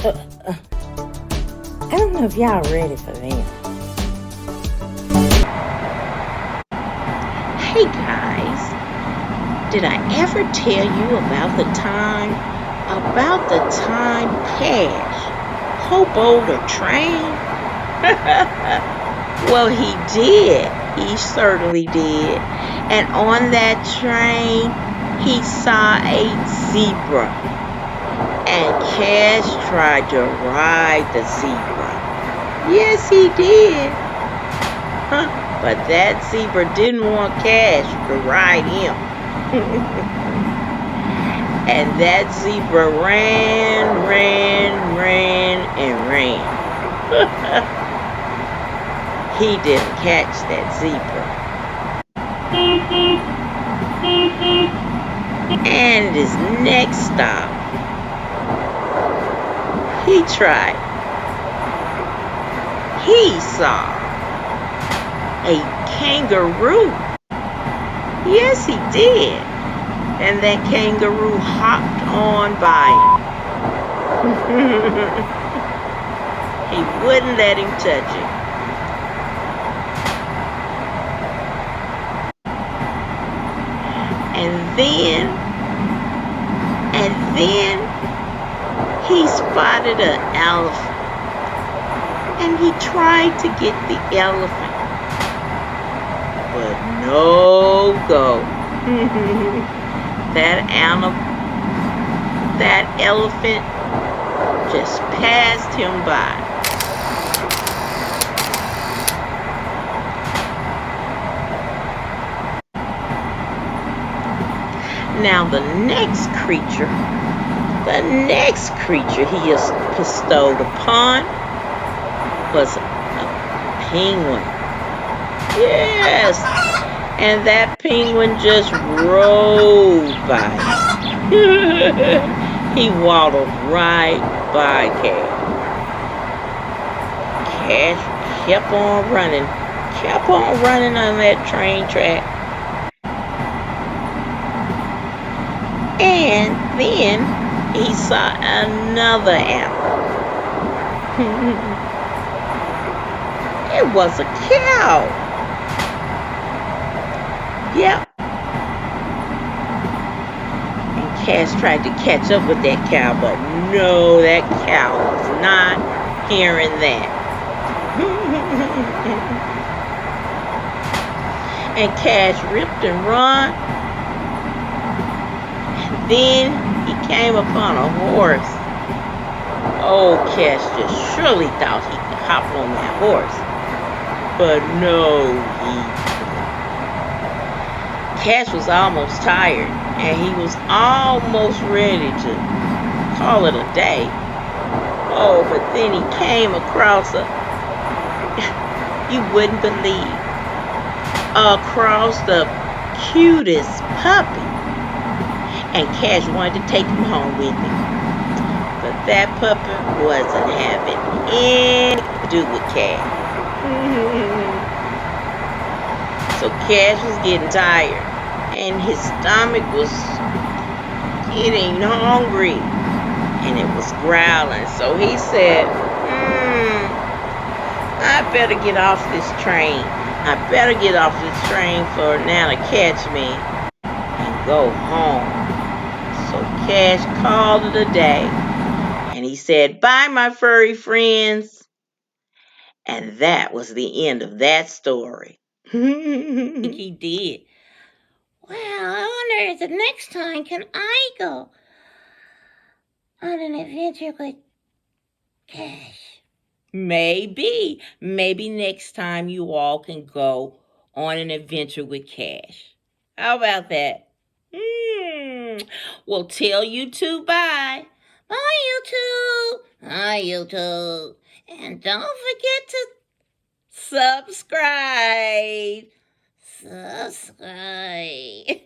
I don't know if y'all ready for them. Hey guys, did I ever tell you about the time Kash hoboed a train? Well, he did. He certainly did. And on that train, he saw a zebra. And Kash tried to ride the zebra. Yes, he did. But that zebra didn't want Kash to ride him. And that zebra ran, and ran. He didn't catch that zebra. And his next stop, he saw a kangaroo. Yes, he did. And that kangaroo hopped on by him. He wouldn't let him touch it. And then he spotted an elephant. And he tried to get the elephant. But no go. That elephant just passed him by. Now the next creature he bestowed upon was a penguin. Yes, and that penguin just rode by him. He waddled right by Kash. Kash kept on running on that train track. And then he saw another animal. It was a cow. Yep. And Kash tried to catch up with that cow, but no, that cow was not hearing that. And Kash ripped and run. And then he came upon a horse. Oh, Kash just surely thought he could hop on that horse. But no, he couldn't. Kash was almost tired, and he was almost ready to call it a day. Oh, but then he came across you wouldn't believe, across the cutest puppy. And Kash wanted to take him home with him. But that puppy wasn't having anything to do with Kash. So Kash was getting tired, and his stomach was getting hungry, and it was growling. So he said, I better get off this train. I better get off this train for Nana to catch me and go home. So Kash called it a day, and he said, bye, my furry friends. And that was the end of that story. He did. Well, I wonder if the next time can I go on an adventure with Kash? Maybe next time you all can go on an adventure with Kash. How about that? Well, tell YouTube bye. Bye, YouTube. Bye, YouTube. And don't forget to subscribe. Subscribe.